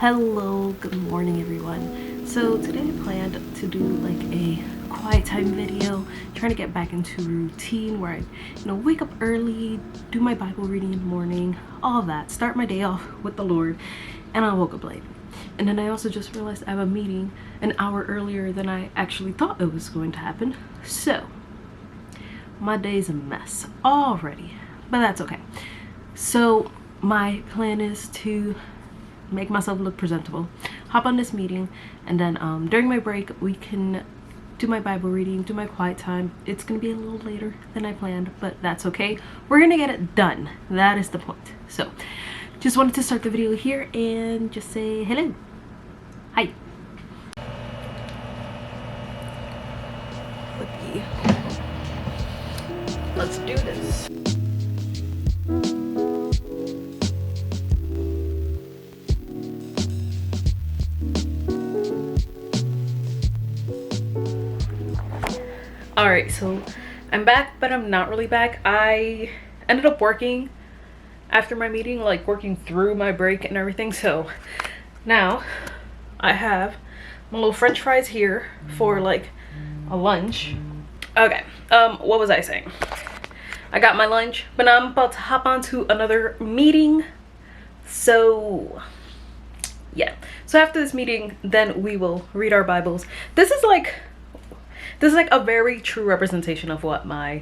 Hello, good morning everyone. So today I planned to do like a quiet time video, trying to get back into routine where I wake up early, do my Bible reading in the morning, all that, start my day off with the Lord. And I woke up late. And then I also just realized I have a meeting an hour earlier than I actually thought it was going to happen. So my day's a mess already, but that's okay. So my plan is to make myself look presentable, hop on this meeting, and then during my break we can do my Bible reading, do my quiet time. It's gonna be a little later than I planned, but that's okay. We're gonna get it done. That is the point. So just wanted to start the video here and just say hello. Hi. Flippy. Let's do this. Alright, so I'm back, but I'm not really back. I ended up working after my meeting, like working through my break and everything. So now I have my little french fries here for like a lunch. Okay, what was I saying? I got my lunch, but now I'm about to hop onto another meeting. So yeah, so after this meeting, then we will read our Bibles. This is like a very true representation of what my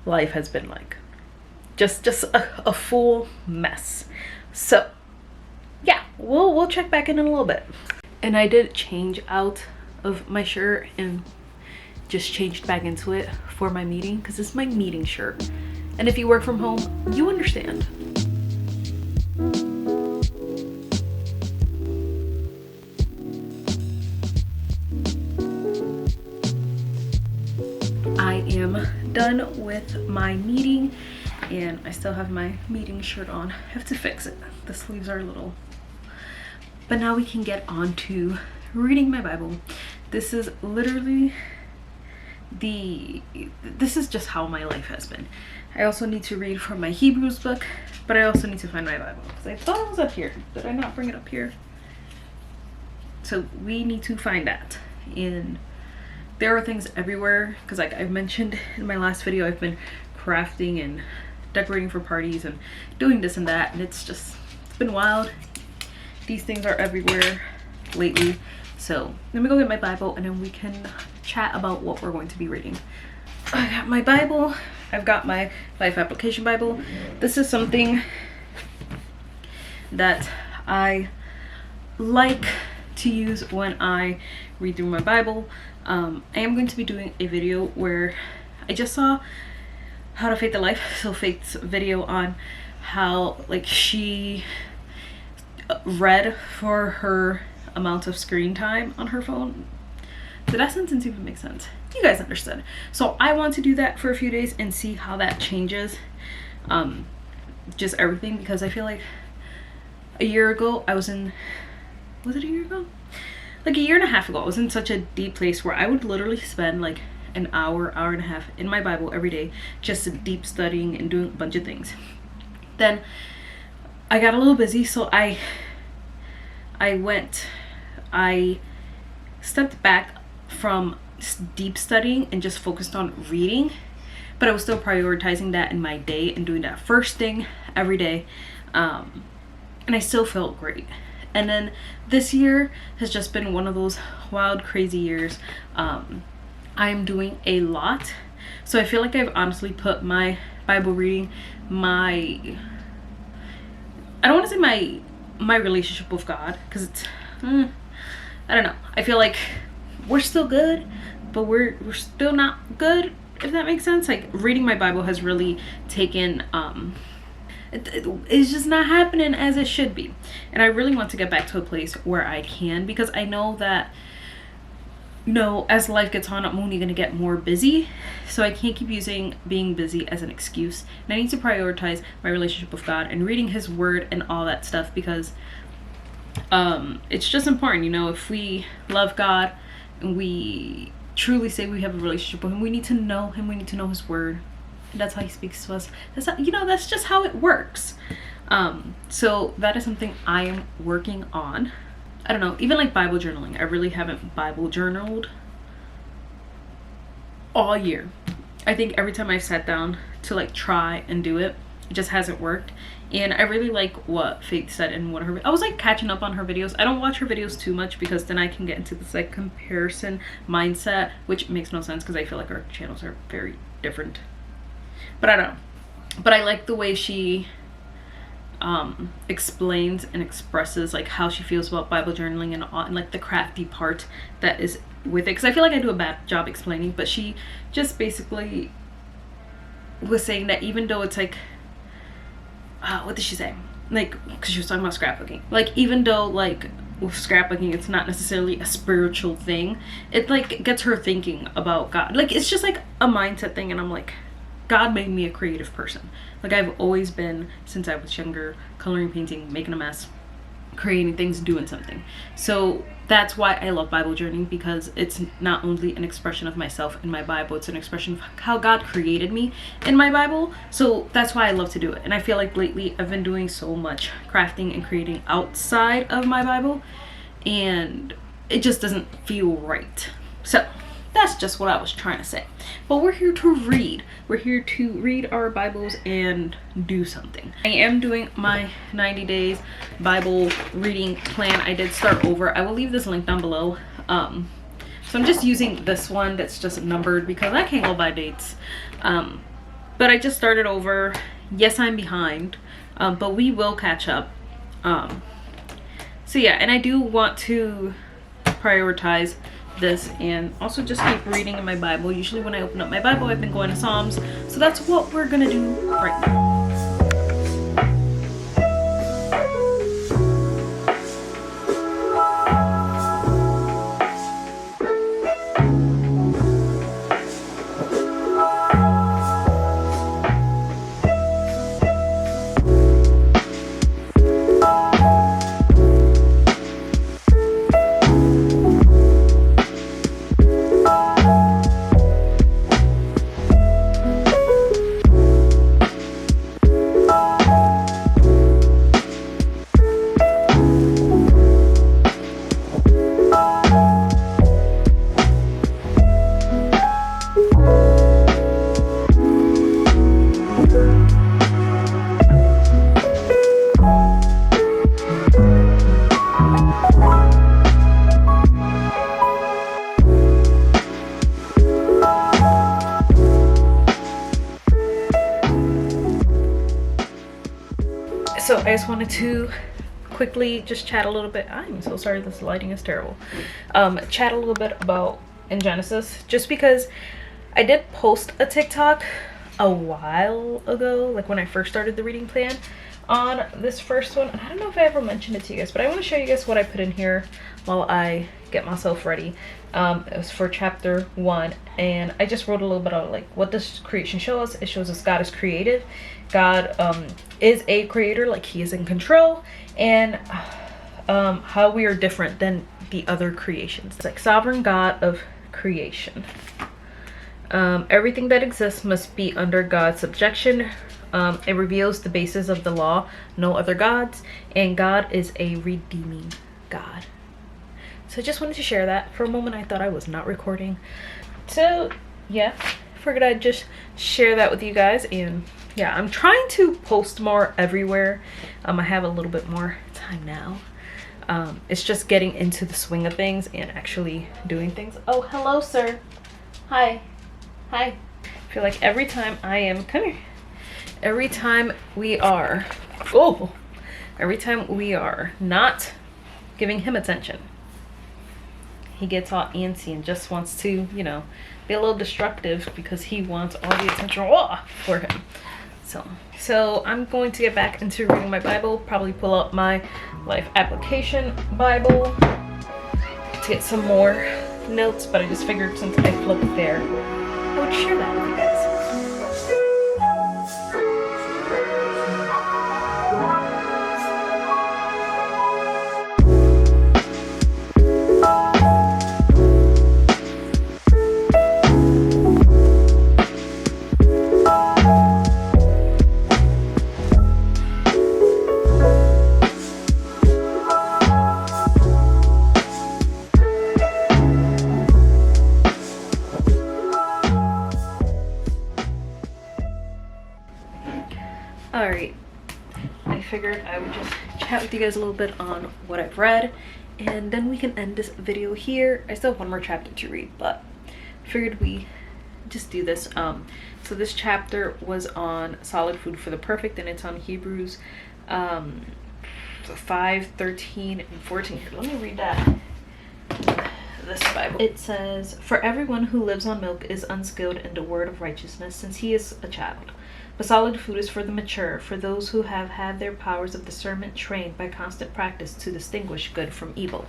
life has been like. Just a full mess. So yeah, we'll check back in a little bit. And I did change out of my shirt and just changed back into it for my meeting, because it's my meeting shirt. And if you work from home, you understand. I am done with my meeting and I still have my meeting shirt on. I have to fix it. The sleeves are a little. But now we can get on to reading my Bible. This is literally this is just how my life has been. I also need to read from my Hebrews book, but I also need to find my Bible because I thought it was up here. Did I not bring it up here? So we need to find that. And there are things everywhere, because like I've mentioned in my last video, I've been crafting and decorating for parties and doing this and that, and it's been wild. These things are everywhere lately. So let me go get my Bible and then we can chat about what we're going to be reading. I got my Bible. I've got my Life Application Bible. This is something that I like to use when I read through my Bible. I am going to be doing a video where I just saw How to Faith the Life, so Faith's video on how like she read for her amount of screen time on her phone. Did that sentence even make sense? You guys understood. So I want to do that for a few days and see how that changes just everything, because I feel like a year ago I was in, was it a year ago? Like a year and a half ago, I was in such a deep place where I would literally spend like an hour and a half in my Bible every day, just deep studying and doing a bunch of things. Then I got a little busy, so I stepped back from deep studying and just focused on reading, but I was still prioritizing that in my day and doing that first thing every day, and I still felt great. And then this year has just been one of those wild, crazy years. I am doing a lot. So I feel like I've honestly put my Bible reading, I don't want to say my relationship with God, because it's, I don't know. I feel like we're still good, but we're still not good, if that makes sense. Like reading my Bible has really taken, it's just not happening as it should be. And I really want to get back to a place where I can, because I know that, as life gets on, I'm only going to get more busy. So I can't keep using being busy as an excuse. And I need to prioritize my relationship with God and reading his word and all that stuff, because it's just important. If we love God and we truly say we have a relationship with him, we need to know him, we need to know his word. That's how he speaks to us. That's how, that's just how it works. So that is something I am working on. I don't know, even like Bible journaling. I really haven't Bible journaled all year. I think every time I've sat down to like try and do it, it just hasn't worked. And I really like what Faith said in one of her, I was like catching up on her videos. I don't watch her videos too much because then I can get into this like comparison mindset, which makes no sense because I feel like our channels are very different. But I don't know. But I like the way she explains and expresses like how she feels about Bible journaling and all, and like the crafty part that is with it, because I feel like I do a bad job explaining. But she just basically was saying that even though it's like what did she say, like, because she was talking about scrapbooking, like even though like with scrapbooking it's not necessarily a spiritual thing, it like gets her thinking about God. Like it's just like a mindset thing. And I'm like, God made me a creative person. Like I've always been, since I was younger, coloring, painting, making a mess, creating things, doing something. So that's why I love Bible journaling, because it's not only an expression of myself in my Bible, it's an expression of how God created me in my Bible. So that's why I love to do it. And I feel like lately I've been doing so much crafting and creating outside of my Bible, and it just doesn't feel right. So that's just what I was trying to say. But we're here to read. We're here to read our Bibles and do something. I am doing my 90 days Bible reading plan. I did start over. I will leave this link down below. So I'm just using this one that's just numbered because I can't go by dates. But I just started over. Yes, I'm behind, but we will catch up. So yeah, and I do want to prioritize this and also just keep reading in my Bible. Usually when I open up my Bible, I've been going to Psalms, so that's what we're gonna do right now. So I just wanted to quickly just chat a little bit. I'm so sorry, this lighting is terrible. Chat a little bit about in Genesis, just because I did post a TikTok a while ago, like when I first started the reading plan on this first one, and I don't know if I ever mentioned it to you guys, but I want to show you guys what I put in here while I get myself ready. It was for chapter 1, and I just wrote a little bit of like, what does creation show us? It shows us God is creative. God is a creator, like he is in control, and how we are different than the other creations. It's like sovereign God of creation. Everything that exists must be under God's subjection. It reveals the basis of the law, no other gods, and God is a redeeming God. So I just wanted to share that. For a moment I thought I was not recording, so yeah, figured I'd just share that with you guys. And yeah, I'm trying to post more everywhere. I have a little bit more time now. It's just getting into the swing of things and actually doing things. Oh, hello sir. Hi. Hi. I feel like every time I am, come here, every time we are not giving him attention, he gets all antsy and just wants to, you know, be a little destructive because he wants all the attention for him. So I'm going to get back into reading my Bible, probably pull up my life application Bible to get some more notes, but I just figured since I flipped there, I would share that with you guys. you guys a little bit on what I've read, and then we can end this video here. I still have one more chapter to read, but I figured we just do this. So this chapter was on solid food for the perfect, and it's on Hebrews 5, 13, and 14. Here, let me read that. This Bible. It says, "For everyone who lives on milk is unskilled in the word of righteousness, since he is a child. But solid food is for the mature, for those who have had their powers of discernment trained by constant practice to distinguish good from evil."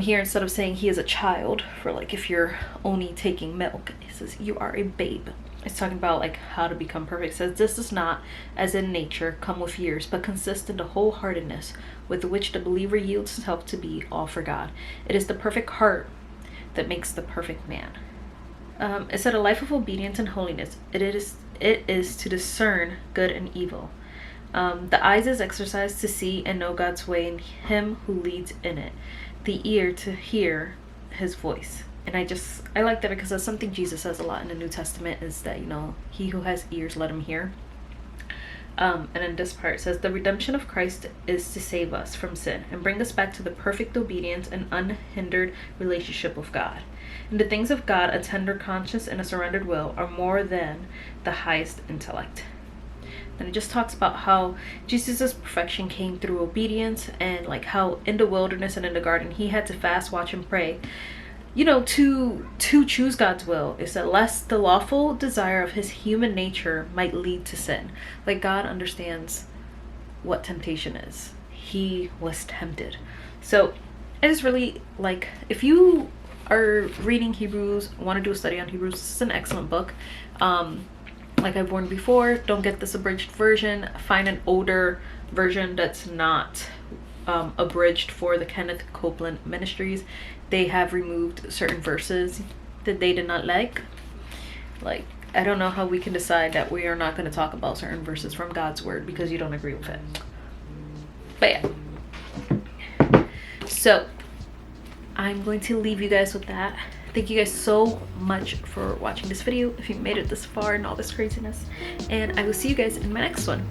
Here, instead of saying he is a child, for like if you're only taking milk, it says you are a babe. It's talking about like how to become perfect. It says, "This does not, as in nature, come with years, but consists in the wholeheartedness with which the believer yields himself to be all for God. It is the perfect heart that makes the perfect man." It said, "A life of obedience and holiness. It is to discern good and evil. The eyes is exercised to see and know God's way in him who leads in it. The ear to hear his voice." And I like that because that's something Jesus says a lot in the New Testament, is that, you know, he who has ears, let him hear. And in this part it says, "The redemption of Christ is to save us from sin and bring us back to the perfect obedience and unhindered relationship with God. In the things of God, a tender conscience and a surrendered will are more than the highest intellect." And it just talks about how Jesus' perfection came through obedience, and like how in the wilderness and in the garden he had to fast, watch, and pray, you know, to choose God's will. It said, "Lest the lawful desire of his human nature might lead to sin." Like, God understands what temptation is. He was tempted. So it is really like, if you are reading Hebrews, want to do a study on Hebrews, this is an excellent book. Like I've warned before, don't get this abridged version. Find an older version that's not abridged for the Kenneth Copeland Ministries. They have removed certain verses that they did not like. Like, I don't know how we can decide that we are not going to talk about certain verses from God's word because you don't agree with it. But yeah. So I'm going to leave you guys with that. Thank you guys so much for watching this video, if you made it this far and all this craziness, and I will see you guys in my next one.